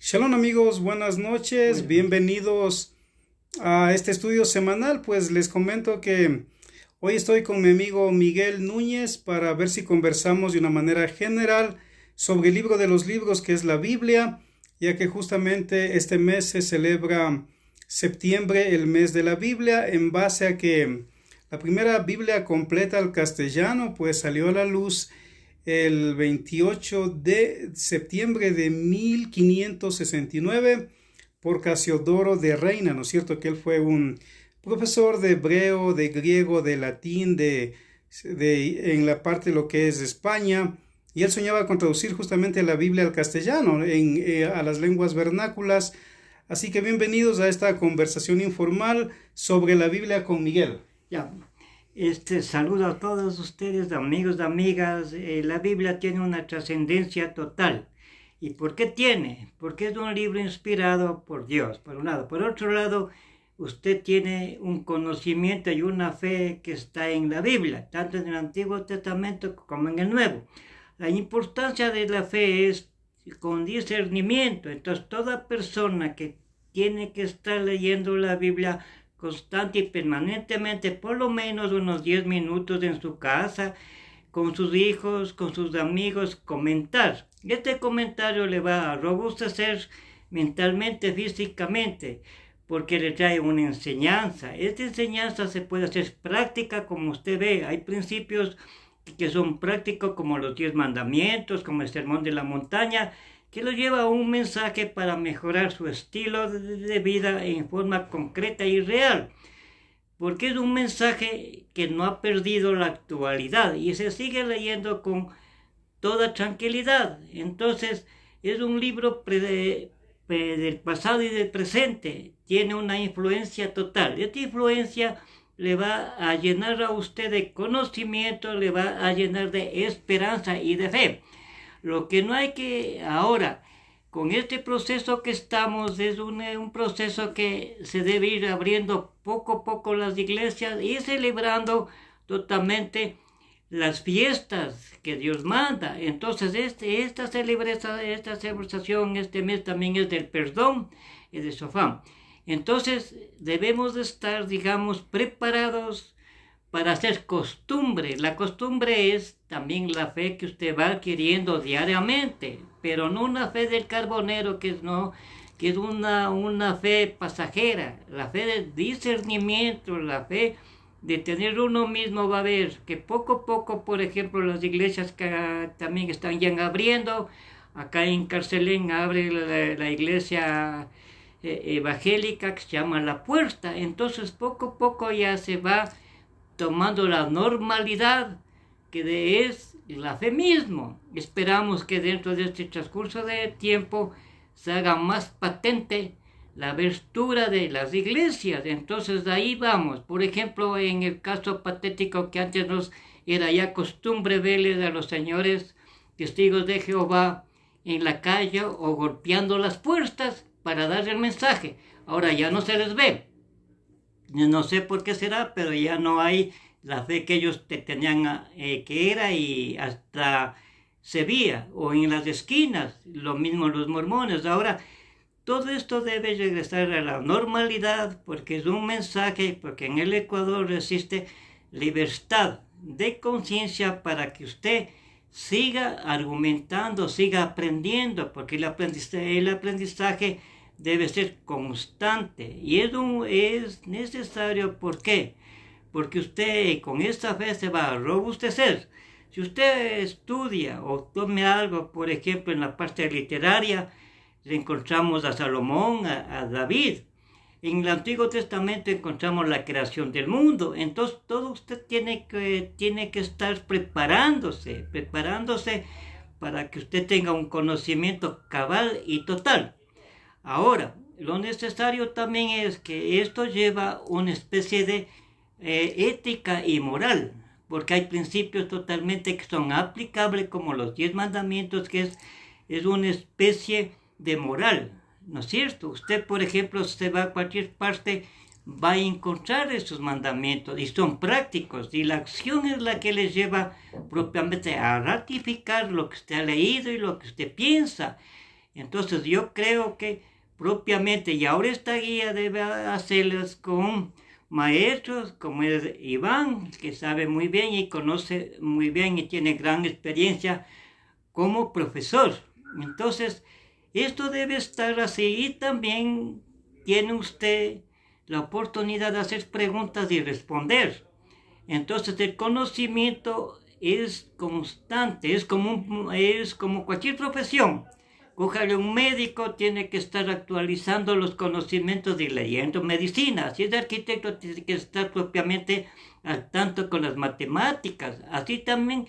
Shalom amigos, buenas noches, bienvenidos a este estudio semanal. Pues les comento que hoy estoy con mi amigo Miguel Núñez para ver si conversamos de una manera general sobre el libro de los libros que es la Biblia, ya que justamente este mes se celebra septiembre, el mes de la Biblia, en base a que la primera Biblia completa al castellano pues salió a la luz el 28 de septiembre de 1569 por Casiodoro de Reina, ¿no es cierto? Que él fue un profesor de hebreo, de griego, de latín, en la parte de lo que es España, y él soñaba con traducir justamente la Biblia al castellano, a las lenguas vernáculas. Así que bienvenidos a esta conversación informal sobre la Biblia con Miguel. Ya, saludo a todos ustedes, amigos, amigas. La Biblia tiene una trascendencia total. ¿Y por qué tiene? Porque es un libro inspirado por Dios, por un lado. Por otro lado, usted tiene un conocimiento y una fe que está en la Biblia, tanto en el Antiguo Testamento como en el Nuevo. La importancia de la fe es con discernimiento. Entonces, toda persona que tiene que estar leyendo la Biblia constante y permanentemente, por lo menos unos 10 minutos en su casa, con sus hijos, con sus amigos, comentar. Este comentario le va a robustecer mentalmente, físicamente, porque le trae una enseñanza. Esta enseñanza se puede hacer práctica, como usted ve. Hay principios que son prácticos, como los 10 mandamientos, como el sermón de la montaña, que lo lleva a un mensaje para mejorar su estilo de vida en forma concreta y real, porque es un mensaje que no ha perdido la actualidad y se sigue leyendo con toda tranquilidad. Entonces es un libro del pasado y del presente, tiene una influencia total. Esta influencia le va a llenar a usted de conocimiento, le va a llenar de esperanza y de fe. Lo que no hay que ahora, con este proceso que estamos, es un proceso que se debe ir abriendo poco a poco las iglesias y celebrando totalmente las fiestas que Dios manda. Entonces, esta celebración, este mes también es del perdón y de Sofán. Entonces, debemos de estar, digamos, preparados para hacer costumbre. La costumbre es también la fe que usted va adquiriendo diariamente, pero no una fe del carbonero que es una fe pasajera. La fe del discernimiento, la fe de tener uno mismo. Va a ver que poco a poco, por ejemplo, las iglesias que también están ya abriendo. Acá en Carcelén abre la iglesia evangélica que se llama La Puerta. Entonces poco a poco ya se va tomando la normalidad que es la fe mismo. Esperamos que dentro de este transcurso de tiempo se haga más patente la abertura de las iglesias. Entonces de ahí vamos. Por ejemplo, en el caso patético que antes nos era ya costumbre verles a los señores testigos de Jehová en la calle o golpeando las puertas para dar el mensaje. Ahora ya no se les ve. No sé por qué será, pero ya no hay la fe que ellos tenían que era, y hasta se veía, o en las esquinas, lo mismo los mormones. Ahora, todo esto debe regresar a la normalidad, porque es un mensaje, porque en el Ecuador existe libertad de conciencia para que usted siga argumentando, siga aprendiendo, porque el aprendizaje debe ser constante y es necesario. ¿Por qué? Porque usted con esta fe se va a robustecer. Si usted estudia o tome algo, por ejemplo, en la parte literaria, le encontramos a Salomón, a David. En el Antiguo Testamento encontramos la creación del mundo. Entonces todo usted tiene que estar preparándose para que usted tenga un conocimiento cabal y total. Ahora, lo necesario también es que esto lleva una especie de ética y moral, porque hay principios totalmente que son aplicables, como los 10 mandamientos, que es una especie de moral, ¿no es cierto? Usted, por ejemplo, si va a cualquier parte, va a encontrar esos mandamientos y son prácticos, y la acción es la que les lleva propiamente a ratificar lo que usted ha leído y lo que usted piensa. Entonces yo creo que propiamente, y ahora esta guía debe hacerlas con maestros como es Iván, que sabe muy bien y conoce muy bien y tiene gran experiencia como profesor. Entonces, esto debe estar así y también tiene usted la oportunidad de hacer preguntas y responder. Entonces, el conocimiento es constante, es como cualquier profesión. Cójale un médico, tiene que estar actualizando los conocimientos y leyendo medicina. Si es arquitecto, tiene que estar propiamente al tanto con las matemáticas. Así también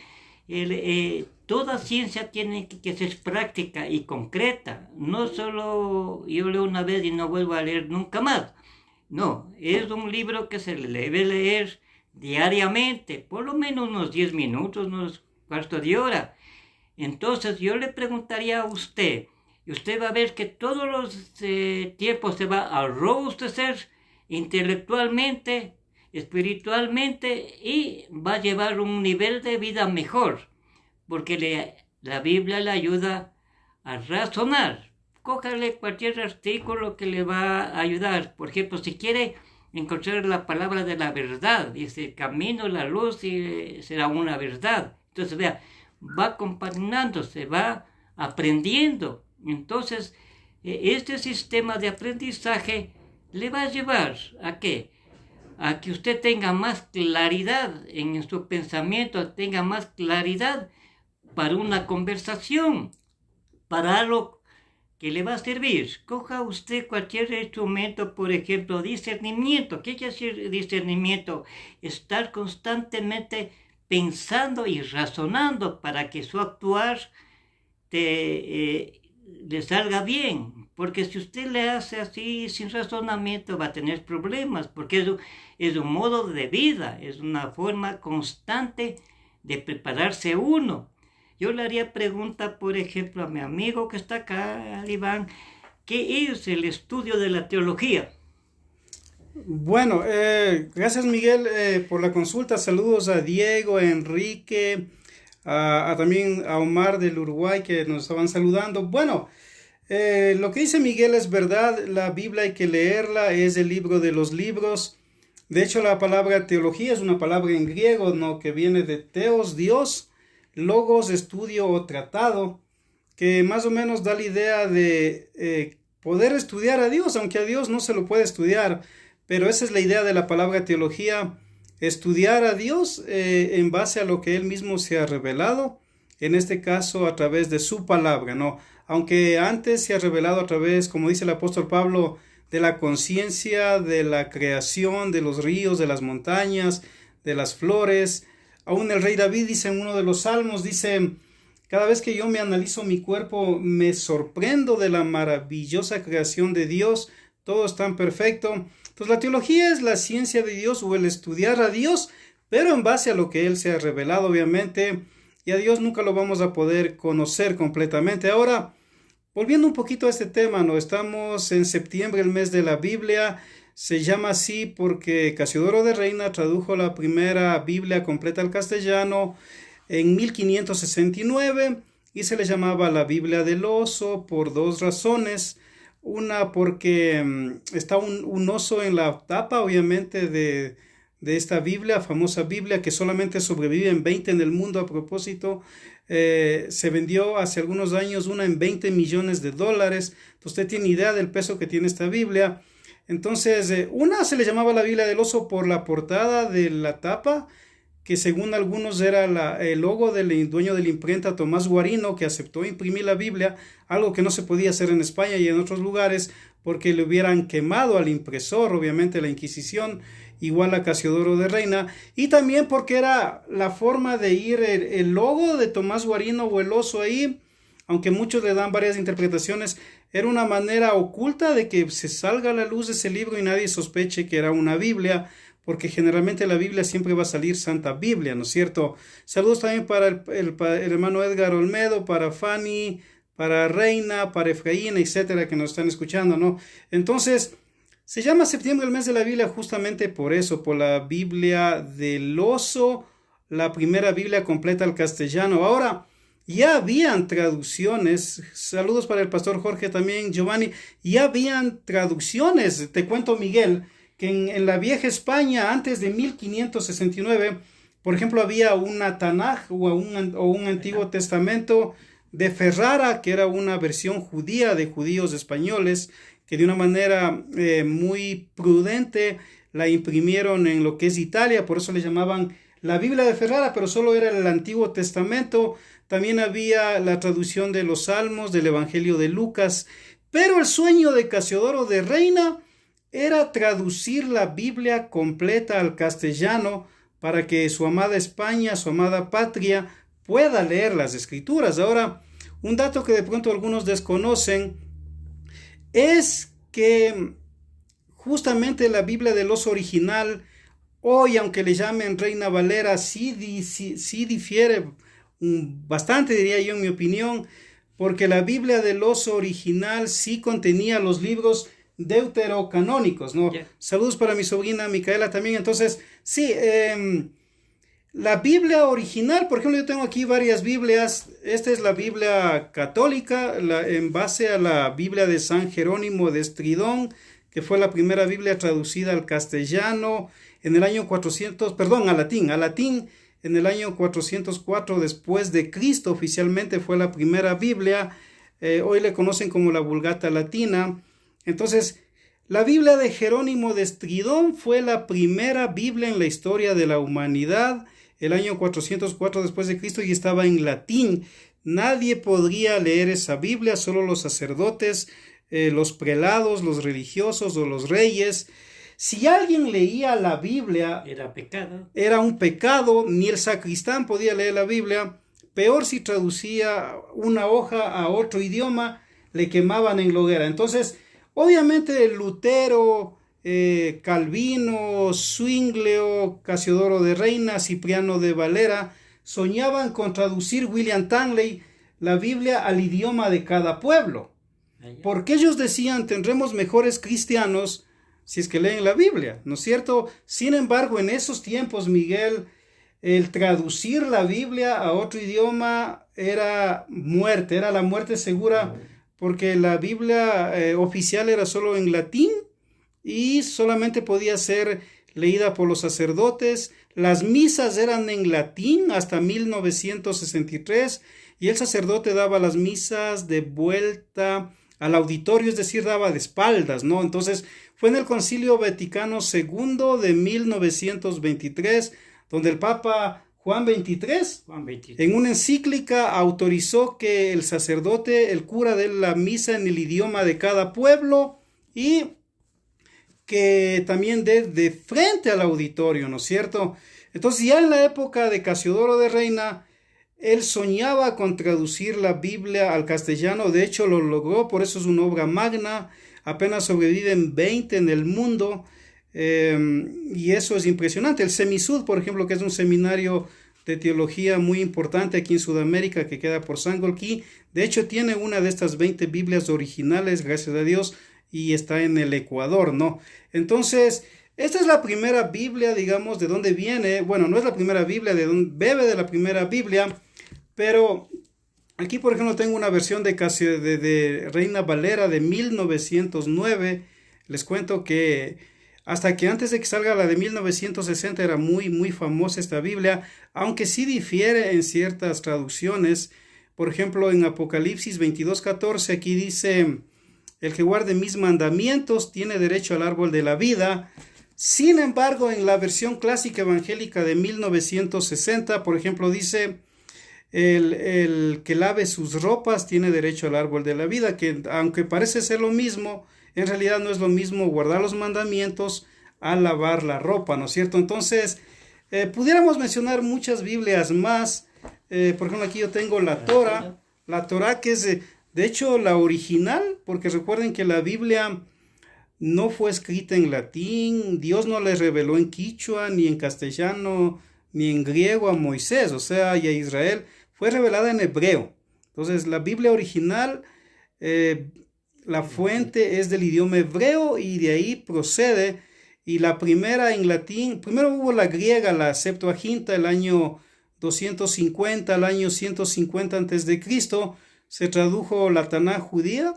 toda ciencia tiene que ser práctica y concreta. No solo yo leo una vez y no vuelvo a leer nunca más. No, es un libro que se debe leer diariamente, por lo menos unos 10 minutos, unos cuartos de hora. Entonces yo le preguntaría a usted, y usted va a ver que todos los tiempos se va a robustecer intelectualmente, espiritualmente, y va a llevar un nivel de vida mejor, porque la Biblia le ayuda a razonar. Cójale cualquier artículo que le va a ayudar. Por ejemplo, si quiere encontrar la palabra de la verdad, dice el camino, la luz, y será una verdad. Entonces, vea, va acompañándose, va aprendiendo. Entonces, este sistema de aprendizaje le va a llevar ¿a qué? A que usted tenga más claridad en su pensamiento, tenga más claridad para una conversación, para algo que le va a servir. Coja usted cualquier instrumento, por ejemplo, discernimiento. ¿Qué quiere decir discernimiento? Estar constantemente pensando y razonando para que su actuar le salga bien. Porque si usted le hace así sin razonamiento va a tener problemas, porque es un modo de vida, es una forma constante de prepararse uno. Yo le haría pregunta, por ejemplo, a mi amigo que está acá, al Iván, ¿qué es el estudio de la teología? Bueno, gracias Miguel por la consulta. Saludos a Diego, a Enrique, también a Omar del Uruguay que nos estaban saludando. Bueno, lo que dice Miguel es verdad. La Biblia hay que leerla, es el libro de los libros. De hecho, la palabra teología es una palabra en griego, ¿no? Que viene de teos, Dios, logos, estudio o tratado, que más o menos da la idea de poder estudiar a Dios, aunque a Dios no se lo puede estudiar. Pero esa es la idea de la palabra teología, estudiar a Dios en base a lo que Él mismo se ha revelado, en este caso a través de su palabra, ¿no? Aunque antes se ha revelado a través, como dice el apóstol Pablo, de la conciencia, de la creación, de los ríos, de las montañas, de las flores. Aún el rey David dice en uno de los salmos, dice, cada vez que yo me analizo mi cuerpo, me sorprendo de la maravillosa creación de Dios, todo es tan perfecto. Pues la teología es la ciencia de Dios o el estudiar a Dios, pero en base a lo que Él se ha revelado, obviamente, y a Dios nunca lo vamos a poder conocer completamente. Ahora, volviendo un poquito a este tema, ¿no? Estamos en septiembre, el mes de la Biblia. Se llama así porque Casiodoro de Reina tradujo la primera Biblia completa al castellano en 1569 y se le llamaba la Biblia del oso por dos razones. Una porque está un oso en la tapa, obviamente, de esta Biblia, famosa Biblia, que solamente sobreviven 20 en el mundo a propósito. Se vendió hace algunos años una en $20 millones. Entonces usted tiene idea del peso que tiene esta Biblia. Entonces, una se le llamaba la Biblia del oso por la portada de la tapa, que según algunos era el logo del dueño de la imprenta, Tomás Guarino, que aceptó imprimir la Biblia, algo que no se podía hacer en España y en otros lugares, porque le hubieran quemado al impresor, obviamente la Inquisición, igual a Casiodoro de Reina, y también porque era la forma de ir el logo de Tomás Guarino o el oso ahí, aunque muchos le dan varias interpretaciones, era una manera oculta de que se salga a la luz de ese libro y nadie sospeche que era una Biblia, porque generalmente la Biblia siempre va a salir Santa Biblia, ¿no es cierto? Saludos también para el hermano Edgar Olmedo, para Fanny, para Reina, para Efraín, etcétera, que nos están escuchando, ¿no? Entonces, se llama septiembre el mes de la Biblia justamente por eso, por la Biblia del oso, la primera Biblia completa al castellano. Ahora, ya habían traducciones. Saludos para el pastor Jorge también, Giovanni. Ya habían traducciones. Te cuento, Miguel, que en la vieja España, antes de 1569, por ejemplo, había una Tanaj o un Antiguo Testamento de Ferrara, que era una versión judía de judíos españoles, que de una manera muy prudente la imprimieron en lo que es Italia, por eso le llamaban la Biblia de Ferrara, pero solo era el Antiguo Testamento. También había la traducción de los Salmos, del Evangelio de Lucas, pero el sueño de Casiodoro de Reina era traducir la Biblia completa al castellano para que su amada España, su amada patria, pueda leer las Escrituras. Ahora, un dato que de pronto algunos desconocen es que justamente la Biblia del oso original, hoy, aunque le llamen Reina Valera, sí difiere bastante, diría yo, en mi opinión, porque la Biblia del oso original sí contenía los libros deuterocanónicos, ¿no? Yeah. Saludos para mi sobrina Micaela también. Entonces, sí, la Biblia original, por ejemplo, yo tengo aquí varias Biblias. Esta es la Biblia católica, en base a la Biblia de San Jerónimo de Estridón, que fue la primera Biblia traducida al castellano en el año 400, perdón, al latín, en el año 404 después de Cristo. Oficialmente fue la primera Biblia. Hoy le conocen como la Vulgata Latina. Entonces, la Biblia de Jerónimo de Estridón fue la primera Biblia en la historia de la humanidad, el año 404 después de Cristo, y estaba en latín. Nadie podría leer esa Biblia, solo los sacerdotes, los prelados, los religiosos o los reyes. Si alguien leía la Biblia, era pecado. Era un pecado, ni el sacristán podía leer la Biblia. Peor si traducía una hoja a otro idioma, le quemaban en la hoguera. Entonces, obviamente Lutero, Calvino, Zwinglio, Casiodoro de Reina, Cipriano de Valera soñaban con traducir, William Tanley, la Biblia al idioma de cada pueblo, porque ellos decían: tendremos mejores cristianos si es que leen la Biblia, ¿no es cierto? Sin embargo, en esos tiempos, Miguel, el traducir la Biblia a otro idioma era muerte, era la muerte segura, porque la Biblia oficial era solo en latín y solamente podía ser leída por los sacerdotes. Las misas eran en latín hasta 1963 y el sacerdote daba las misas de vuelta al auditorio, es decir, daba de espaldas, ¿no? Entonces fue en el Concilio Vaticano II de 1923 donde el Papa Juan XXIII, en una encíclica, autorizó que el sacerdote, el cura, dé la misa en el idioma de cada pueblo y que también dé de frente al auditorio, ¿no es cierto? Entonces, ya en la época de Casiodoro de Reina, él soñaba con traducir la Biblia al castellano. De hecho, lo logró, por eso es una obra magna. Apenas sobreviven 20 en el mundo. Y eso es impresionante. El Semisud, por ejemplo, que es un seminario de teología muy importante aquí en Sudamérica, que queda por Sangolquí, de hecho tiene una de estas 20 Biblias originales, gracias a Dios, y está en el Ecuador, ¿no? Entonces, esta es la primera Biblia, digamos, de dónde viene. Bueno, no es la primera Biblia, bebe de la primera Biblia, pero aquí, por ejemplo, tengo una versión de Reina Valera de 1909. Les cuento que hasta que antes de que salga la de 1960 era muy, muy famosa esta Biblia, aunque sí difiere en ciertas traducciones. Por ejemplo, en Apocalipsis 22:14, aquí dice: el que guarde mis mandamientos tiene derecho al árbol de la vida. Sin embargo, en la versión clásica evangélica de 1960, por ejemplo, dice: el que lave sus ropas tiene derecho al árbol de la vida, que aunque parece ser lo mismo, en realidad no es lo mismo guardar los mandamientos a lavar la ropa, ¿no es cierto? Entonces, pudiéramos mencionar muchas Biblias más. Por ejemplo, aquí yo tengo la Torah, que es, de hecho, la original, porque recuerden que la Biblia no fue escrita en latín, Dios no le reveló en quichua, ni en castellano, ni en griego a Moisés, o sea, y a Israel, fue revelada en hebreo. Entonces, la Biblia original, la fuente es del idioma hebreo y de ahí procede. Y la primera en latín, primero hubo la griega, la Septuaginta, el año 250 al año 150 antes de Cristo, se tradujo la Taná judía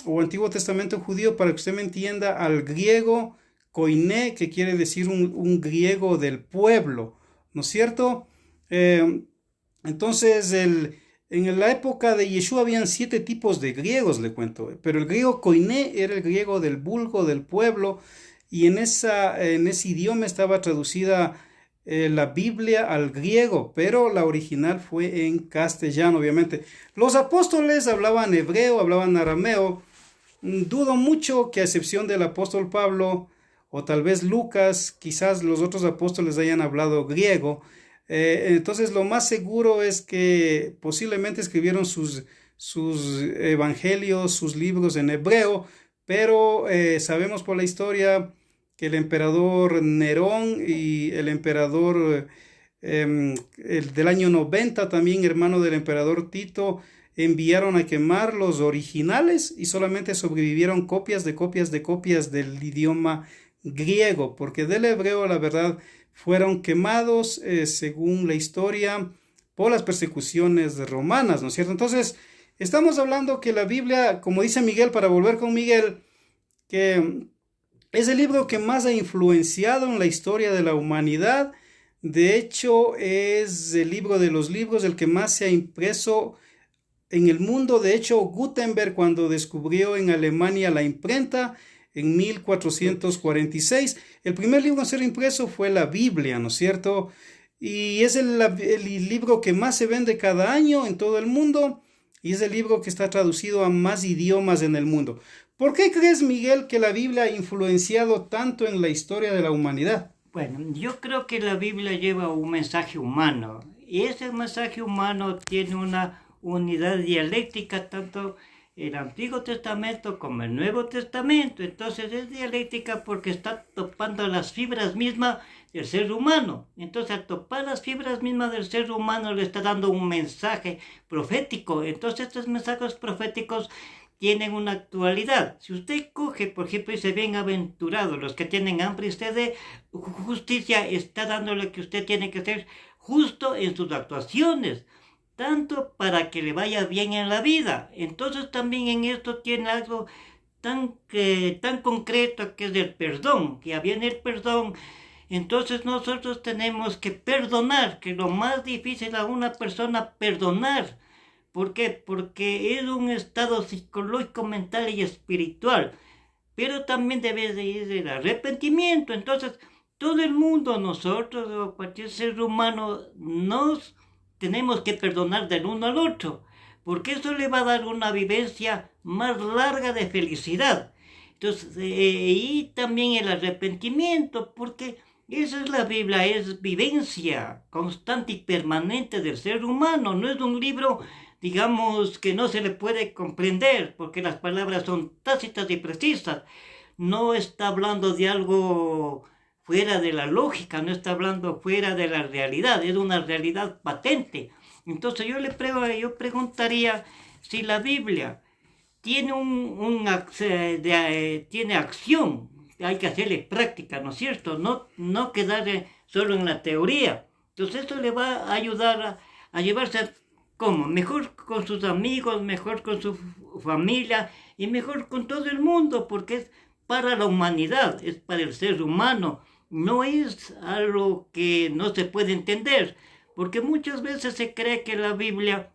o Antiguo Testamento judío, para que usted me entienda, al griego koiné, que quiere decir un griego del pueblo, ¿no es cierto? Entonces, en la época de Yeshua habían 7 tipos de griegos, le cuento, pero el griego koiné era el griego del vulgo, del pueblo, y en ese idioma estaba traducida la Biblia al griego, pero la original fue en castellano, obviamente. Los apóstoles hablaban hebreo, hablaban arameo. Dudo mucho que, a excepción del apóstol Pablo o tal vez Lucas, quizás los otros apóstoles hayan hablado griego. Entonces lo más seguro es que posiblemente escribieron sus evangelios, sus libros en hebreo, pero sabemos por la historia que el emperador Nerón y el emperador el del año 90, también hermano del emperador Tito, enviaron a quemar los originales y solamente sobrevivieron copias del idioma griego, porque del hebreo, la verdad, fueron quemados, según la historia, por las persecuciones romanas, ¿no es cierto? Entonces, estamos hablando que la Biblia, como dice Miguel, para volver con Miguel, que es el libro que más ha influenciado en la historia de la humanidad. De hecho, es el libro de los libros el que más se ha impreso en el mundo. De hecho, Gutenberg, cuando descubrió en Alemania la imprenta en 1446, el primer libro en ser impreso fue la Biblia, ¿no es cierto? Y es el libro que más se vende cada año en todo el mundo, y es el libro que está traducido a más idiomas en el mundo. ¿Por qué crees, Miguel, que la Biblia ha influenciado tanto en la historia de la humanidad? Bueno, yo creo que la Biblia lleva un mensaje humano, y ese mensaje humano tiene una unidad dialéctica, tanto el Antiguo Testamento como el Nuevo Testamento. Entonces es dialéctica porque está topando las fibras mismas del ser humano. Entonces, al topar las fibras mismas del ser humano, le está dando un mensaje profético. Entonces, estos mensajes proféticos tienen una actualidad. Si usted coge, por ejemplo, y dice: bienaventurados los que tienen hambre y sed de justicia, está dándole que usted tiene que ser justo en sus actuaciones, tanto para que le vaya bien en la vida. Entonces también en esto tiene algo tan concreto, que es el perdón, que viene el perdón. Entonces nosotros tenemos que perdonar, que lo más difícil a una persona perdonar. ¿Por qué? Porque es un estado psicológico, mental y espiritual. Pero también debe de ir el arrepentimiento. Entonces todo el mundo, nosotros o cualquier ser humano, nos tenemos que perdonar del uno al otro, porque eso le va a dar una vivencia más larga de felicidad. Entonces, y también el arrepentimiento, porque esa es la Biblia, es vivencia constante y permanente del ser humano. No es un libro, digamos, que no se le puede comprender, porque las palabras son tácitas y precisas. No está hablando de algo fuera de la lógica, no está hablando fuera de la realidad, es una realidad patente. Entonces yo preguntaría si la Biblia tiene tiene acción, hay que hacerle práctica, ¿no es cierto? No quedar solo en la teoría. Entonces esto le va a ayudar a llevarse, ¿cómo? Mejor con sus amigos, mejor con su familia y mejor con todo el mundo, porque es para la humanidad, es para el ser humano. No es algo que no se puede entender, porque muchas veces se cree que la Biblia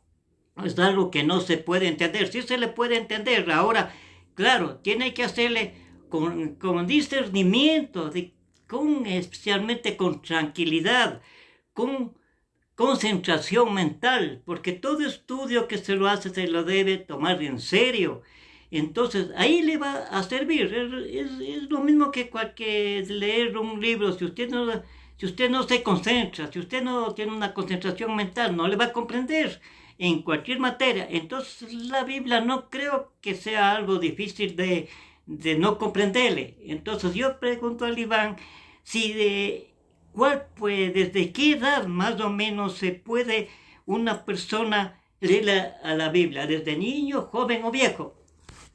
es algo que no se puede entender. Sí se le puede entender. Ahora, claro, tiene que hacerle con discernimiento, especialmente con tranquilidad, con concentración mental, porque todo estudio que se lo hace se lo debe tomar en serio. Entonces ahí le va a servir. Es lo mismo que leer un libro. Si usted no se concentra, si usted no tiene una concentración mental, no le va a comprender en cualquier materia. Entonces la Biblia no creo que sea algo difícil de no comprenderle. Entonces yo pregunto al Iván si desde qué edad más o menos se puede una persona leer a la Biblia, desde niño, joven o viejo.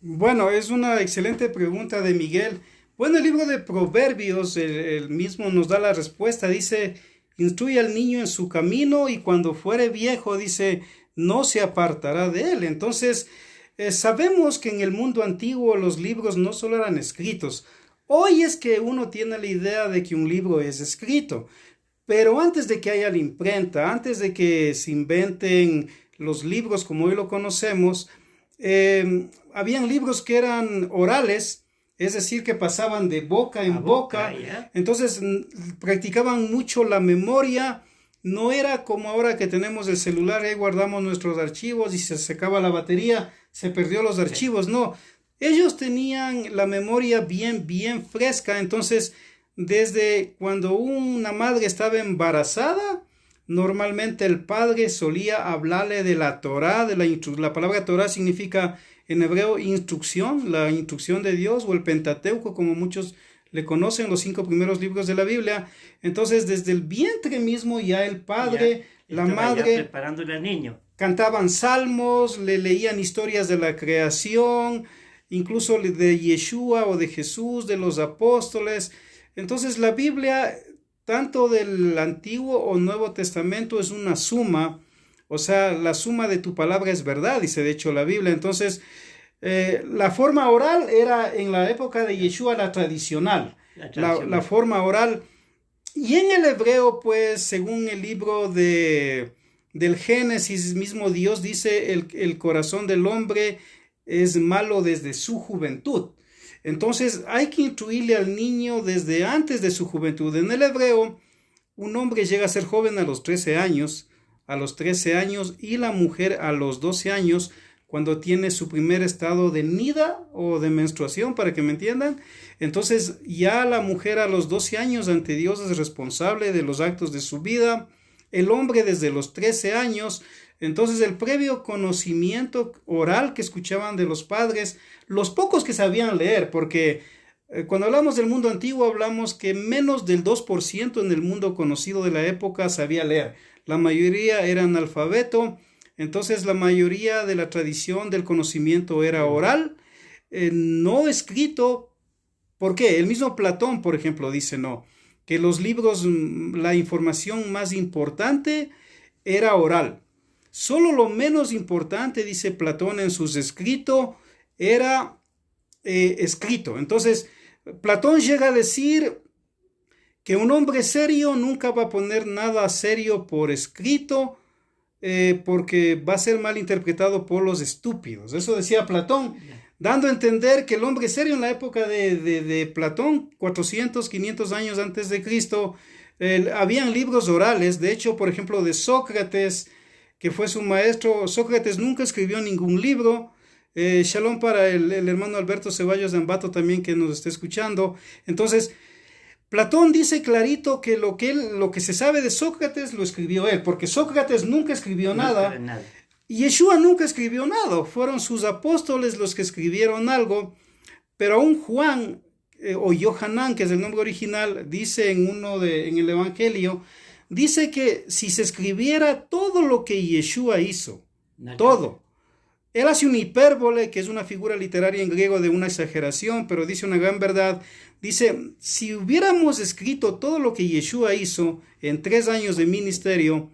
Bueno, es una excelente pregunta de Miguel. Bueno, el libro de Proverbios, el mismo nos da la respuesta. Dice: instruye al niño en su camino y cuando fuere viejo, dice, no se apartará de él. Entonces, sabemos que en el mundo antiguo los libros no solo eran escritos. Hoy es que uno tiene la idea de que un libro es escrito, pero antes de que haya la imprenta, antes de que se inventen los libros como hoy lo conocemos, habían libros que eran orales, es decir, que pasaban de boca en boca. Entonces practicaban mucho la memoria. No era como ahora que tenemos el celular, ahí guardamos nuestros archivos y se secaba la batería, se perdió los archivos. No, ellos tenían la memoria bien fresca. Entonces, desde cuando una madre estaba embarazada, normalmente el padre solía hablarle de la Torá, la palabra Torá significa en hebreo instrucción, la instrucción de Dios, o el Pentateuco, como muchos le conocen, los 5 primeros libros de la Biblia. Entonces, desde el vientre mismo ya el padre, la madre, preparándole al niño, cantaban salmos, le leían historias de la creación, incluso de Yeshua o de Jesús, de los apóstoles. Entonces, la Biblia, tanto del Antiguo o Nuevo Testamento, es una suma. O sea, la suma de tu palabra es verdad, dice de hecho la Biblia. Entonces, la forma oral era en la época de Yeshua la tradicional. La forma oral. Y en el hebreo, pues, según el libro del Génesis, mismo Dios dice, el corazón del hombre es malo desde su juventud. Entonces, hay que instruirle al niño desde antes de su juventud. En el hebreo, un hombre llega a ser joven a los 13 años, y la mujer a los 12 años, cuando tiene su primer estado de nida o de menstruación, para que me entiendan. Entonces ya la mujer a los 12 años ante Dios es responsable de los actos de su vida, el hombre desde los 13 años. Entonces el previo conocimiento oral que escuchaban de los padres, los pocos que sabían leer, porque cuando hablamos del mundo antiguo hablamos que menos del 2% en el mundo conocido de la época sabía leer. La mayoría era analfabeto. Entonces la mayoría de la tradición del conocimiento era oral, no escrito. ¿Por qué? El mismo Platón, por ejemplo, dice no, que los libros, la información más importante era oral. Solo lo menos importante, dice Platón en sus escritos, era escrito. Entonces, Platón llega a decir que un hombre serio nunca va a poner nada serio por escrito, porque va a ser mal interpretado por los estúpidos. Eso decía Platón, dando a entender que el hombre serio en la época de Platón, 400, 500 años antes de Cristo, habían libros orales. De hecho, por ejemplo, de Sócrates, que fue su maestro, Sócrates nunca escribió ningún libro. Shalom para el hermano Alberto Ceballos de Ambato también, que nos está escuchando. Entonces, Platón dice clarito que lo que se sabe de Sócrates lo escribió él, porque Sócrates nunca escribió nada. Y Yeshua nunca escribió nada. Fueron sus apóstoles los que escribieron algo, pero aún Juan o Yohanan, que es el nombre original, dice en el Evangelio, dice que si se escribiera todo lo que Yeshua hizo, todo. Él hace una hipérbole, que es una figura literaria en griego de una exageración, pero dice una gran verdad. Dice, si hubiéramos escrito todo lo que Yeshua hizo en 3 años de ministerio,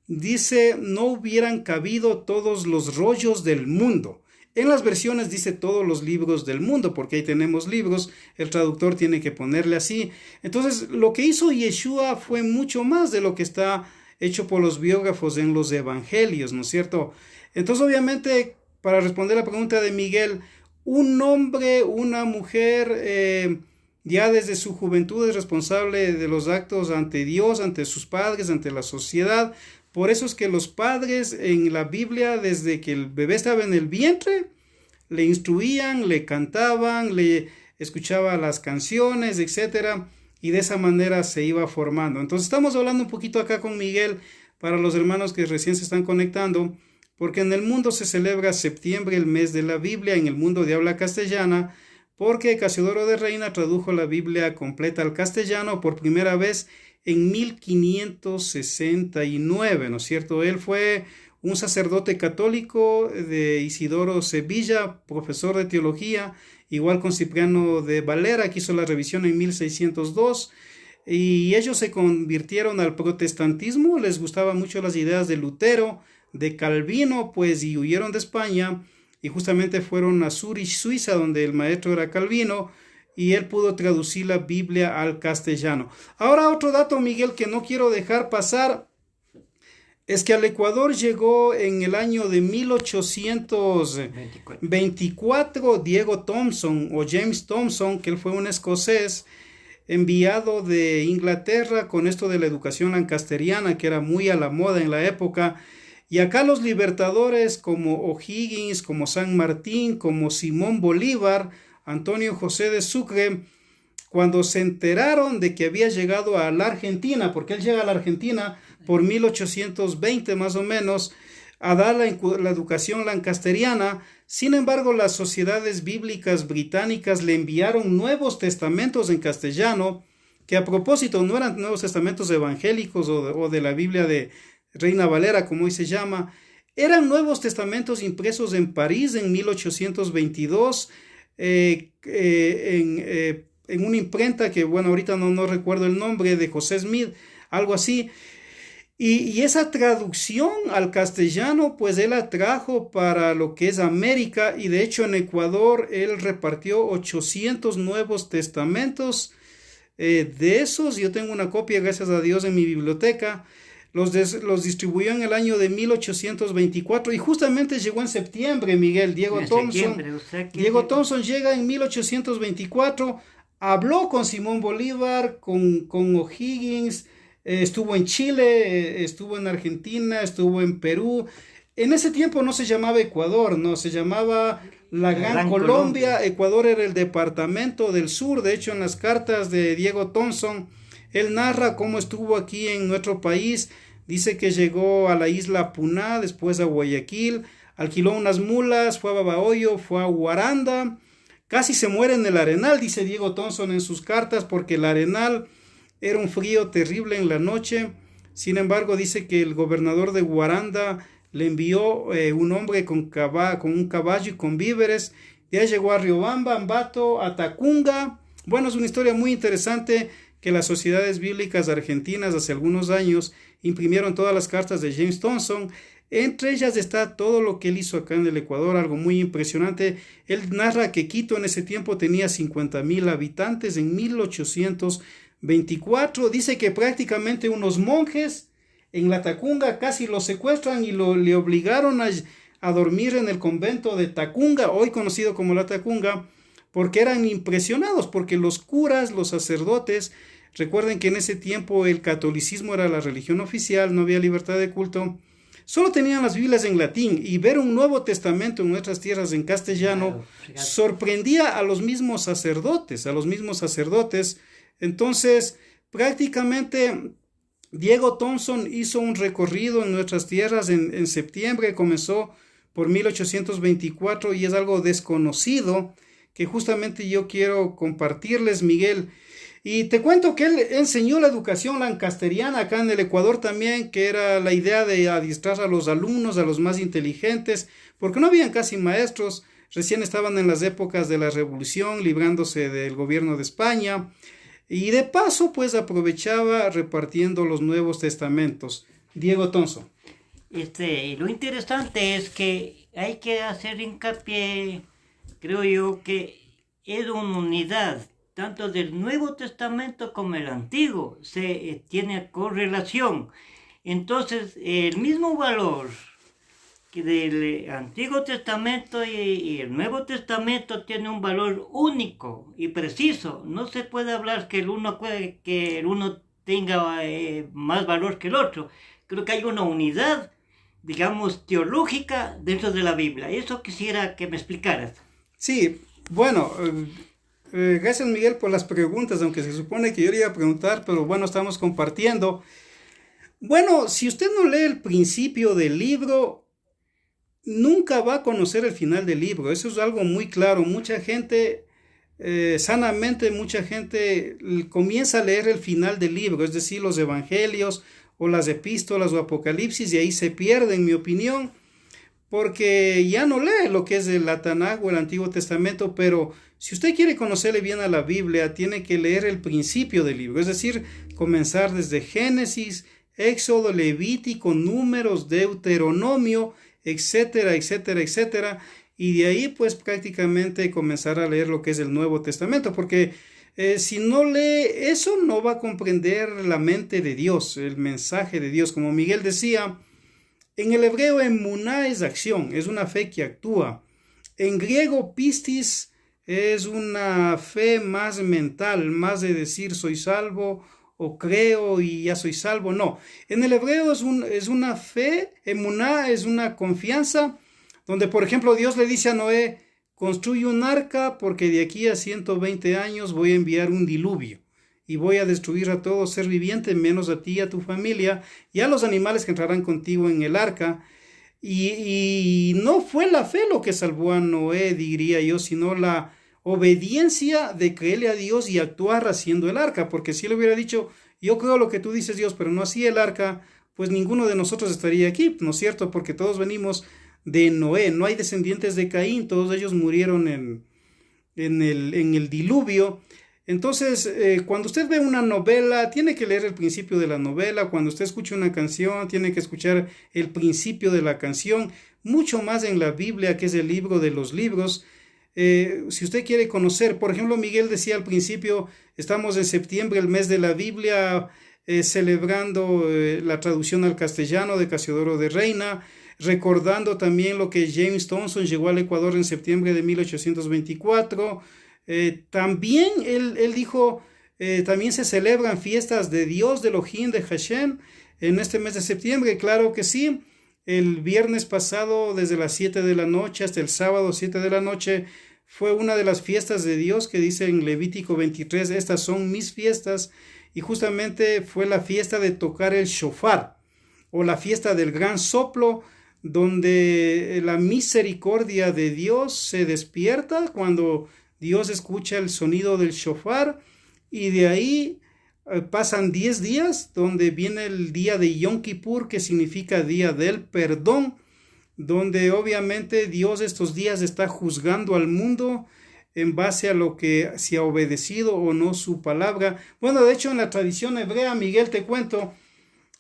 dice, no hubieran cabido todos los rollos del mundo. En las versiones dice todos los libros del mundo, porque ahí tenemos libros, el traductor tiene que ponerle así. Entonces, lo que hizo Yeshua fue mucho más de lo que está hecho por los biógrafos en los evangelios, ¿no es cierto? Entonces, obviamente, para responder la pregunta de Miguel, un hombre, una mujer, ya desde su juventud es responsable de los actos ante Dios, ante sus padres, ante la sociedad. Por eso es que los padres en la Biblia, desde que el bebé estaba en el vientre, le instruían, le cantaban, le escuchaba las canciones, etc. Y de esa manera se iba formando. Entonces estamos hablando un poquito acá con Miguel para los hermanos que recién se están conectando, porque en el mundo se celebra septiembre, el mes de la Biblia, en el mundo de habla castellana, porque Casiodoro de Reina tradujo la Biblia completa al castellano por primera vez en 1569, ¿no es cierto? Él fue un sacerdote católico de Isidoro Sevilla, profesor de teología, igual con Cipriano de Valera, que hizo la revisión en 1602. y ellos se convirtieron al protestantismo, les gustaban mucho las ideas de Lutero, de Calvino, pues, y huyeron de España y justamente fueron a Zurich, Suiza, donde el maestro era Calvino, y él pudo traducir la Biblia al castellano. Ahora otro dato, Miguel, que no quiero dejar pasar, es que al Ecuador llegó en el año de 1824 Diego Thompson o James Thompson, que él fue un escocés enviado de Inglaterra con esto de la educación lancasteriana, que era muy a la moda en la época. Y acá los libertadores como O'Higgins, como San Martín, como Simón Bolívar, Antonio José de Sucre, cuando se enteraron de que había llegado a la Argentina, porque él llega a la Argentina por 1820 más o menos, a dar la educación lancasteriana. Sin embargo, las sociedades bíblicas británicas le enviaron nuevos testamentos en castellano, que a propósito no eran nuevos testamentos evangélicos o de la Biblia de Reina Valera, como hoy se llama, eran nuevos testamentos impresos en París en 1822, en una imprenta que, bueno, ahorita no recuerdo el nombre, de José Smith, algo así. Y esa traducción al castellano, pues él la trajo para lo que es América, y de hecho en Ecuador él repartió 800 nuevos testamentos. De esos yo tengo una copia, gracias a Dios, en mi biblioteca. Los distribuyó en el año de 1824 y justamente llegó en septiembre, Miguel, Diego Thompson. Diego Thompson llega en 1824, habló con Simón Bolívar, con O'Higgins, estuvo en Chile, estuvo en Argentina, estuvo en Perú. En ese tiempo no se llamaba Ecuador, no, se llamaba la Gran Colombia. Ecuador era el departamento del sur. De hecho, en las cartas de Diego Thompson, él narra cómo estuvo aquí en nuestro país. Dice que llegó a la isla Puná, después a Guayaquil, alquiló unas mulas, fue a Babahoyo, fue a Guaranda, casi se muere en el Arenal, dice Diego Thompson en sus cartas, porque el Arenal era un frío terrible en la noche. Sin embargo, dice que el gobernador de Guaranda le envió un hombre con un caballo y con víveres. Ya llegó a Riobamba, Ambato, a Tacunga. Bueno, es una historia muy interesante que las sociedades bíblicas argentinas hace algunos años imprimieron todas las cartas de James Thompson. Entre ellas está todo lo que él hizo acá en el Ecuador, algo muy impresionante. Él narra que Quito en ese tiempo tenía 50,000 habitantes en 1824. Dice que prácticamente unos monjes en la Tacunga casi lo secuestran y le obligaron a dormir en el convento de Tacunga, hoy conocido como la Tacunga, porque eran impresionados, porque los curas, los sacerdotes, recuerden que en ese tiempo el catolicismo era la religión oficial, no había libertad de culto, solo tenían las Biblias en latín, y ver un Nuevo Testamento en nuestras tierras en castellano sorprendía a los mismos sacerdotes. Entonces, prácticamente Diego Thompson hizo un recorrido en nuestras tierras en septiembre, comenzó por 1824 y es algo desconocido que justamente yo quiero compartirles, Miguel. Y te cuento que él enseñó la educación lancasteriana acá en el Ecuador también, que era la idea de adiestrar a los alumnos, a los más inteligentes, porque no habían casi maestros, recién estaban en las épocas de la Revolución, librándose del gobierno de España, y de paso pues aprovechaba repartiendo los Nuevos Testamentos. Diego Thompson. Lo interesante es que hay que hacer hincapié, creo yo, que es una unidad tanto del Nuevo Testamento como el Antiguo, tiene correlación. Entonces, el mismo valor que del Antiguo Testamento y el Nuevo Testamento tiene un valor único y preciso. No se puede hablar que el uno tenga más valor que el otro. Creo que hay una unidad, digamos, teológica dentro de la Biblia. Eso quisiera que me explicaras. Sí, bueno, gracias Miguel por las preguntas, aunque se supone que yo le iba a preguntar, pero bueno, estamos compartiendo. Bueno, si usted no lee el principio del libro, nunca va a conocer el final del libro. Eso es algo muy claro. Mucha gente, sanamente, mucha gente comienza a leer el final del libro, es decir, los evangelios o las epístolas o Apocalipsis, y ahí se pierde, en mi opinión, porque ya no lee lo que es el Tanaj o el Antiguo Testamento, pero si usted quiere conocerle bien a la Biblia, tiene que leer el principio del libro, es decir, comenzar desde Génesis, Éxodo, Levítico, Números, Deuteronomio, etcétera, etcétera, etcétera, y de ahí pues prácticamente comenzar a leer lo que es el Nuevo Testamento, porque si no lee eso no va a comprender la mente de Dios, el mensaje de Dios. Como Miguel decía, en el hebreo emuná es acción, es una fe que actúa. En griego pistis es una fe más mental, más de decir soy salvo o creo y ya soy salvo. No, en el hebreo es una fe, emuná es una confianza, donde por ejemplo Dios le dice a Noé, construye un arca porque de aquí a 120 años voy a enviar un diluvio y voy a destruir a todo ser viviente menos a ti y a tu familia y a los animales que entrarán contigo en el arca. Y no fue la fe lo que salvó a Noé, diría yo, sino la obediencia de creerle a Dios y actuar haciendo el arca, porque si él hubiera dicho, yo creo lo que tú dices Dios, pero no hacía el arca, pues ninguno de nosotros estaría aquí, ¿no es cierto? Porque todos venimos de Noé, no hay descendientes de Caín, todos ellos murieron en el diluvio. Entonces, cuando usted ve una novela, tiene que leer el principio de la novela. Cuando usted escucha una canción, tiene que escuchar el principio de la canción. Mucho más en la Biblia, que es el libro de los libros. Si usted quiere conocer, por ejemplo, Miguel decía al principio, estamos en septiembre, el mes de la Biblia, celebrando la traducción al castellano de Casiodoro de Reina, recordando también lo que James Thompson llegó al Ecuador en septiembre de 1824. También él dijo, también se celebran fiestas de Dios, de Elohim, de Hashem, en este mes de septiembre. Claro que sí, el viernes pasado desde las 7 de la noche hasta el sábado 7 de la noche fue una de las fiestas de Dios que dice en Levítico 23, estas son mis fiestas, y justamente fue la fiesta de tocar el shofar, o la fiesta del gran soplo, donde la misericordia de Dios se despierta cuando Dios escucha el sonido del shofar, y de ahí pasan 10 días, donde viene el día de Yom Kippur, que significa día del perdón, donde obviamente Dios estos días está juzgando al mundo en base a lo que se ha obedecido o no su palabra. Bueno, de hecho en la tradición hebrea, Miguel, te cuento,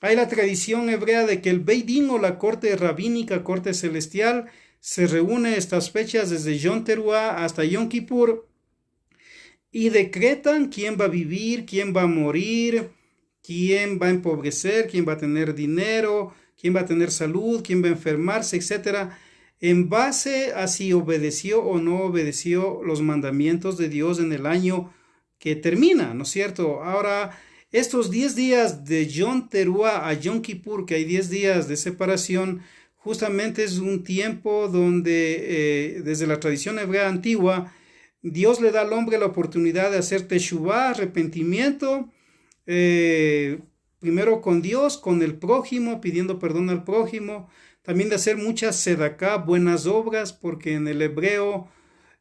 hay la tradición hebrea de que el Beit Din o la corte rabínica, corte celestial, se reúne estas fechas desde Yom Teruah hasta Yom Kippur y decretan quién va a vivir, quién va a morir, quién va a empobrecer, quién va a tener dinero, quién va a tener salud, quién va a enfermarse, etc. En base a si obedeció o no obedeció los mandamientos de Dios en el año que termina, ¿no es cierto? Ahora, estos 10 días de Yom Teruah a Yom Kippur, que hay 10 días de separación, justamente es un tiempo donde desde la tradición hebrea antigua, Dios le da al hombre la oportunidad de hacer teshuvah, arrepentimiento, primero con Dios, con el prójimo, pidiendo perdón al prójimo, también de hacer muchas sedaká, buenas obras, porque en el hebreo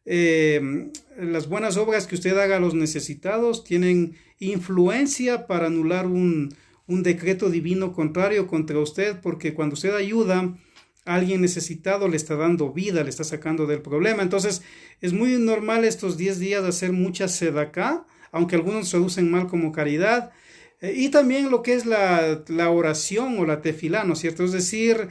las buenas obras que usted haga a los necesitados tienen influencia para anular un decreto divino contrario contra usted, porque cuando usted ayuda a alguien necesitado le está dando vida, le está sacando del problema. Entonces es muy normal estos 10 días hacer mucha sedaká, aunque algunos traducen mal como caridad, y también lo que es la oración o la tefilá, ¿no es cierto? Es decir,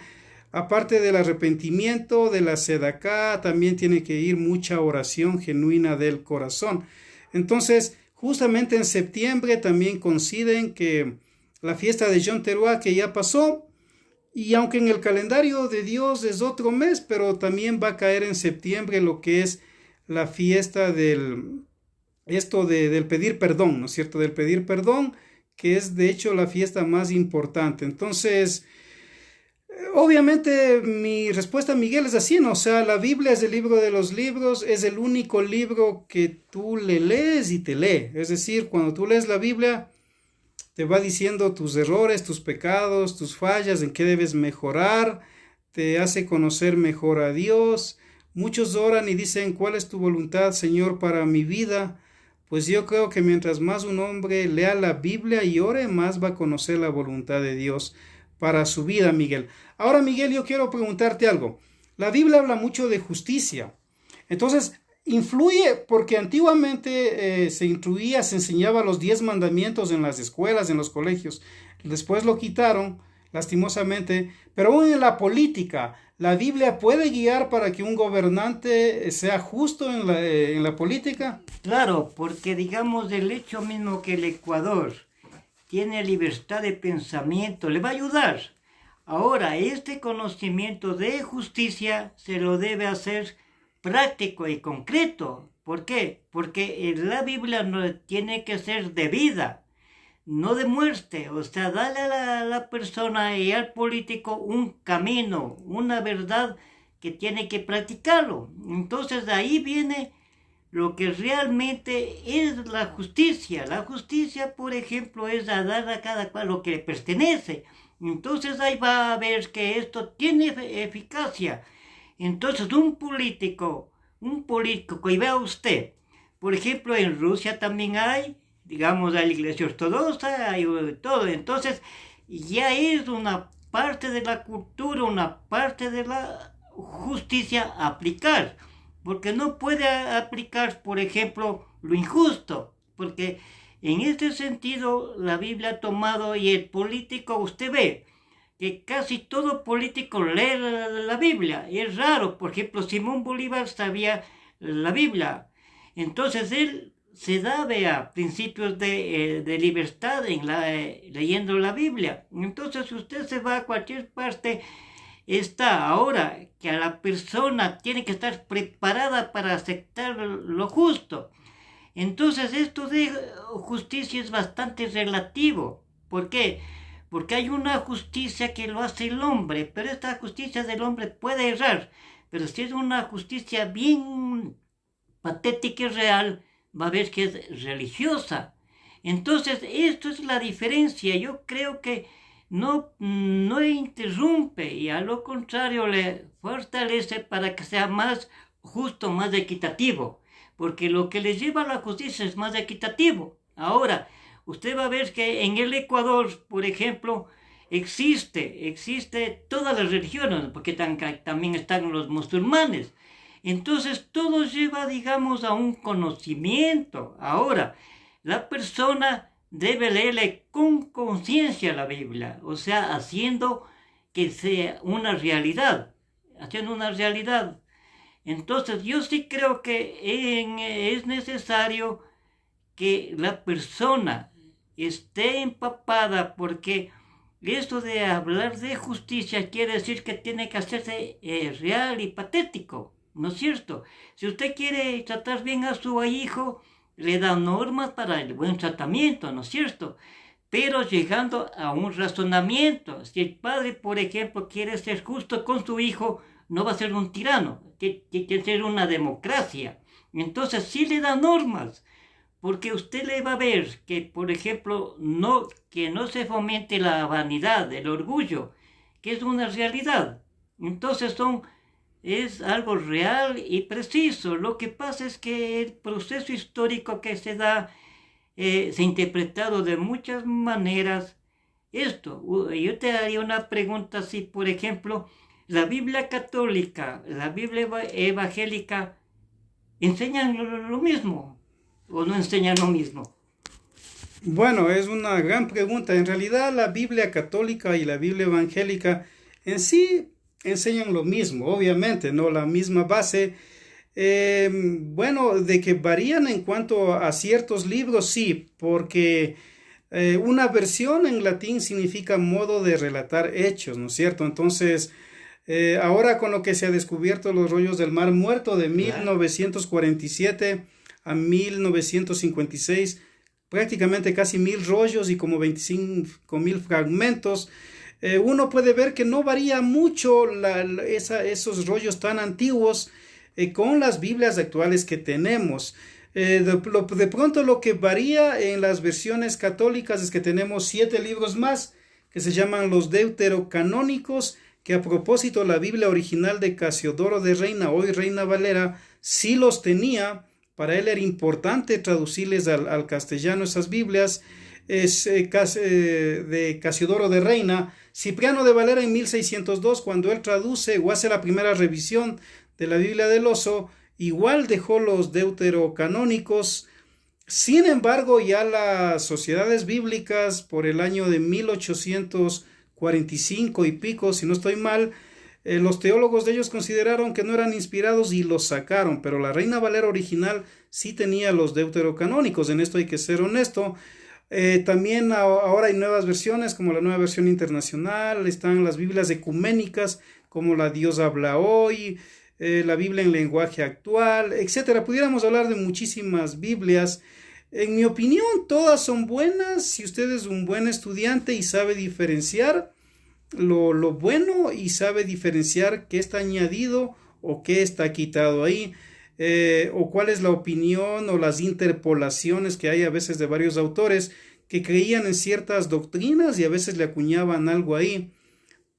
aparte del arrepentimiento, de la sedaká, también tiene que ir mucha oración genuina del corazón. Entonces, justamente en septiembre también coinciden que la fiesta de Yom Teruah, que ya pasó, y aunque en el calendario de Dios es otro mes, pero también va a caer en septiembre lo que es la fiesta del pedir perdón, ¿no es cierto? Del pedir perdón, que es de hecho la fiesta más importante. Entonces, obviamente mi respuesta, Miguel, es así, ¿no? O sea, la Biblia es el libro de los libros, es el único libro que tú le lees y te lee. Es decir, cuando tú lees la Biblia, te va diciendo tus errores, tus pecados, tus fallas, en qué debes mejorar, te hace conocer mejor a Dios. Muchos oran y dicen, ¿cuál es tu voluntad, Señor, para mi vida? Pues yo creo que mientras más un hombre lea la Biblia y ore, más va a conocer la voluntad de Dios para su vida, Miguel. Ahora, Miguel, yo quiero preguntarte algo. la Biblia habla mucho de justicia. Entonces, influye porque antiguamente se instruía, se enseñaba los 10 mandamientos en las escuelas, en los colegios. Después lo quitaron, lastimosamente, pero aún en la política, la Biblia puede guiar para que un gobernante sea justo en la política. Claro, porque digamos el hecho mismo que el Ecuador tiene libertad de pensamiento, le va a ayudar. Ahora, este conocimiento de justicia se lo debe hacer práctico y concreto. ¿Por qué? Porque la Biblia no tiene que ser de vida, no de muerte. O sea, dale a la persona y al político un camino, una verdad que tiene que practicarlo. Entonces, de ahí viene lo que realmente es la justicia. La justicia, por ejemplo, es dar a cada cual lo que le pertenece. Entonces ahí va a ver que esto tiene eficacia. Entonces un político que vea usted, por ejemplo, en Rusia también hay, digamos, la iglesia ortodoxa, hay todo. Entonces ya es una parte de la cultura, una parte de la justicia aplicar. Porque no puede aplicar, por ejemplo, lo injusto, porque en este sentido la Biblia ha tomado y el político, usted ve que casi todo político lee la Biblia, y es raro. Por ejemplo, Simón Bolívar sabía la Biblia, entonces él se da a principios de libertad leyendo la Biblia. Entonces si usted se va a cualquier parte, está ahora que a la persona tiene que estar preparada para aceptar lo justo. Entonces esto de justicia es bastante relativo. ¿Por qué? Porque hay una justicia que lo hace el hombre, pero esta justicia del hombre puede errar. Pero si es una justicia bien patética y real, va a ver que es religiosa. Entonces esto es la diferencia. Yo creo que no interrumpe y a lo contrario le fortalece para que sea más justo, más equitativo, porque lo que le lleva a la justicia es más equitativo. Ahora, usted va a ver que en el Ecuador, por ejemplo, existe todas las religiones, porque también están los musulmanes. Entonces todo lleva, digamos, a un conocimiento. Ahora, la persona debe leerle con conciencia la Biblia, o sea, haciendo que sea una realidad, Entonces yo sí creo que es necesario que la persona esté empapada, porque esto de hablar de justicia quiere decir que tiene que hacerse real y patético, ¿no es cierto? Si usted quiere tratar bien a su hijo, le da normas para el buen tratamiento, ¿no es cierto? Pero llegando a un razonamiento. Si el padre, por ejemplo, quiere ser justo con su hijo, no va a ser un tirano, tiene que ser una democracia. Entonces sí le da normas, porque usted le va a ver que, por ejemplo, que no se fomente la vanidad, el orgullo, que es una realidad. Entonces es algo real y preciso. Lo que pasa es que el proceso histórico que se da se ha interpretado de muchas maneras esto. Yo te haría una pregunta así, por ejemplo, la Biblia católica, la Biblia evangélica, ¿enseñan lo mismo o no enseñan lo mismo? Bueno, es una gran pregunta. En realidad la Biblia católica y la Biblia evangélica en sí enseñan lo mismo, obviamente, ¿no? La misma base. Bueno, de que varían en cuanto a ciertos libros, sí, porque una versión en latín significa modo de relatar hechos, ¿no es cierto? Entonces, ahora con lo que se ha descubierto los rollos del Mar Muerto de 1947 a 1956, prácticamente casi 1000 rollos y como 25,000 fragmentos, uno puede ver que no varía mucho esos rollos tan antiguos con las Biblias actuales que tenemos. De pronto lo que varía en las versiones católicas es que tenemos 7 libros más que se llaman los deuterocanónicos, que a propósito la Biblia original de Casiodoro de Reina, hoy Reina Valera, sí los tenía. Para él era importante traducirles al castellano esas Biblias. es de Casiodoro de Reina, Cipriano de Valera en 1602, cuando él traduce o hace la primera revisión de la Biblia del Oso, igual dejó los deuterocanónicos. Sin embargo, ya las sociedades bíblicas por el año de 1845 y pico, si no estoy mal, los teólogos de ellos consideraron que no eran inspirados y los sacaron, pero la Reina Valera original sí tenía los deuterocanónicos. En esto hay que ser honesto. También ahora hay nuevas versiones, como la nueva versión internacional, están las Biblias ecuménicas, como la Dios habla hoy, la Biblia en lenguaje actual, etcétera. Pudiéramos hablar de muchísimas Biblias. En mi opinión, todas son buenas si usted es un buen estudiante y sabe diferenciar lo bueno y sabe diferenciar qué está añadido o qué está quitado ahí. O cuál es la opinión o las interpolaciones que hay a veces de varios autores que creían en ciertas doctrinas y a veces le acuñaban algo ahí.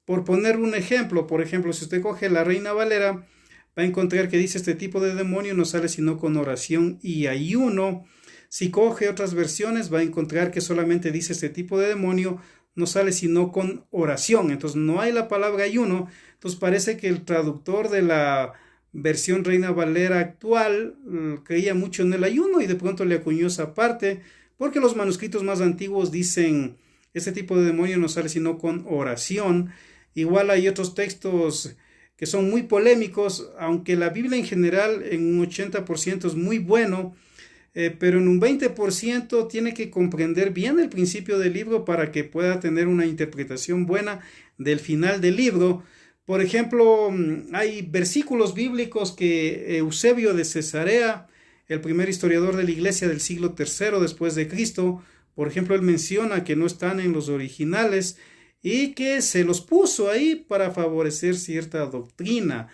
Por poner un ejemplo, si usted coge la Reina Valera, va a encontrar que dice este tipo de demonio no sale sino con oración y ayuno. Si coge otras versiones, va a encontrar que solamente dice este tipo de demonio no sale sino con oración. Entonces no hay la palabra ayuno. Entonces parece que el traductor de la versión Reina Valera actual creía mucho en el ayuno y de pronto le acuñó esa parte, porque los manuscritos más antiguos dicen este tipo de demonio no sale sino con oración. Igual hay otros textos que son muy polémicos, aunque la Biblia en general en un 80% es muy bueno, pero en un 20% tiene que comprender bien el principio del libro para que pueda tener una interpretación buena del final del libro. Por ejemplo, hay versículos bíblicos que Eusebio de Cesarea, el primer historiador de la iglesia del siglo III después de Cristo, por ejemplo, él menciona que no están en los originales y que se los puso ahí para favorecer cierta doctrina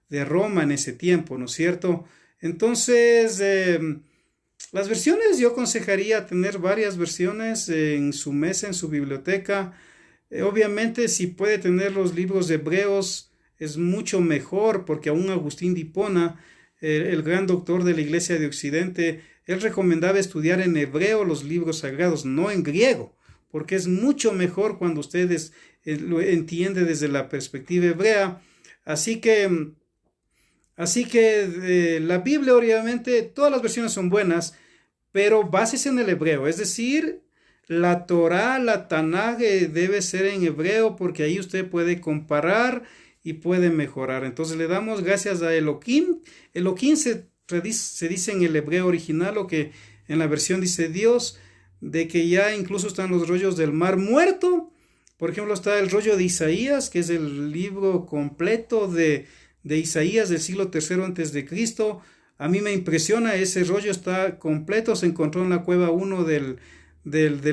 de Roma en ese tiempo, ¿no es cierto? Entonces, las versiones, yo aconsejaría tener varias versiones en su mesa, en su biblioteca. Obviamente, si puede tener los libros hebreos, es mucho mejor, porque aún Agustín de Hipona, el gran doctor de la Iglesia de Occidente, él recomendaba estudiar en hebreo los libros sagrados, no en griego, porque es mucho mejor cuando ustedes lo entienden desde la perspectiva hebrea. Así que la Biblia, obviamente, todas las versiones son buenas, pero básese en el hebreo, es decir, la Torá, la Tanaj debe ser en hebreo, porque ahí usted puede comparar y puede mejorar. Entonces le damos gracias a Elohim. Elohim se dice en el hebreo original, o que en la versión dice Dios, de que ya incluso están los rollos del Mar Muerto. Por ejemplo, está el rollo de Isaías, que es el libro completo de Isaías del siglo III antes de Cristo. A mí me impresiona, ese rollo está completo, se encontró en la cueva 1 del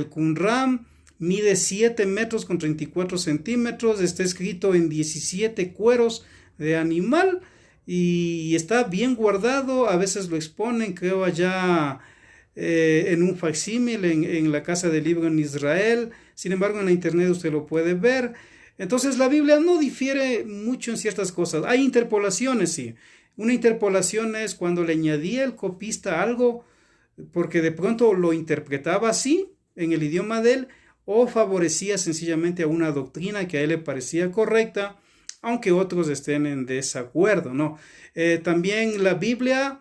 Qumran, mide 7 metros con 34 centímetros, está escrito en 17 cueros de animal y está bien guardado. A veces lo exponen, creo, allá en un facsímil en la Casa del Libro en Israel. Sin embargo, en la internet usted lo puede ver. Entonces la Biblia no difiere mucho en ciertas cosas. Hay interpolaciones, sí. Una interpolación es cuando le añadía el copista algo porque de pronto lo interpretaba así en el idioma de él, o favorecía sencillamente a una doctrina que a él le parecía correcta, aunque otros estén en desacuerdo, ¿no? También la Biblia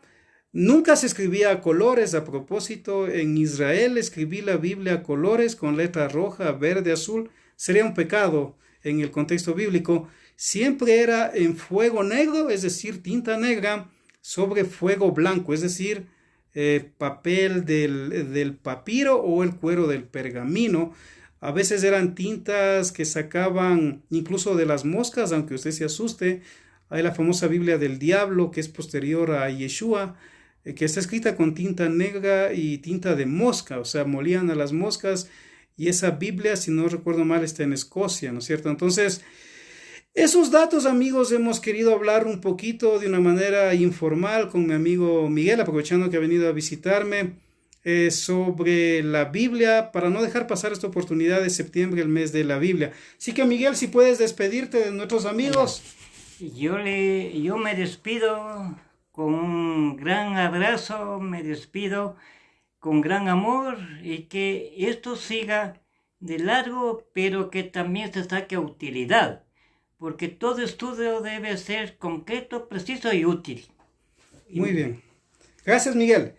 nunca se escribía a colores. A propósito, en Israel escribí la Biblia a colores con letra roja, verde, azul. Sería un pecado en el contexto bíblico. Siempre era en fuego negro, es decir, tinta negra sobre fuego blanco, es decir, papel del papiro o el cuero del pergamino. A veces eran tintas que sacaban incluso de las moscas, aunque usted se asuste. Hay la famosa Biblia del Diablo, que es posterior a Yeshua, que está escrita con tinta negra y tinta de mosca, o sea, molían a las moscas, y esa Biblia, si no recuerdo mal, está en Escocia, ¿no es cierto? Entonces, esos datos, amigos, hemos querido hablar un poquito de una manera informal con mi amigo Miguel, aprovechando que ha venido a visitarme, sobre la Biblia, para no dejar pasar esta oportunidad de septiembre, el mes de la Biblia. Así que, Miguel, si puedes despedirte de nuestros amigos. Yo me despido con un gran abrazo, me despido con gran amor y que esto siga de largo, pero que también se saque utilidad, porque todo estudio debe ser concreto, preciso y útil. Muy bien. Gracias, Miguel.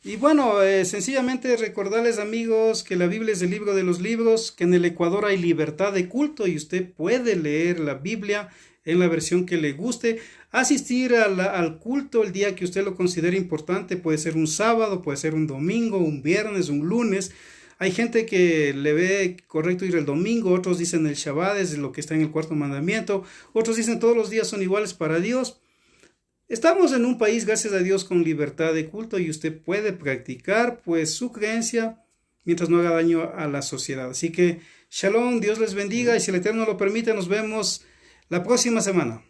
Y bueno, sencillamente recordarles, amigos, que la Biblia es el libro de los libros, que en el Ecuador hay libertad de culto y usted puede leer la Biblia en la versión que le guste, asistir al culto el día que usted lo considere importante, puede ser un sábado, puede ser un domingo, un viernes, un lunes. Hay gente que le ve correcto ir el domingo, otros dicen el Shabbat es lo que está en el cuarto mandamiento, otros dicen todos los días son iguales para Dios. Estamos en un país, gracias a Dios, con libertad de culto y usted puede practicar pues su creencia mientras no haga daño a la sociedad. Así que, shalom, Dios les bendiga y si el Eterno lo permite, nos vemos la próxima semana.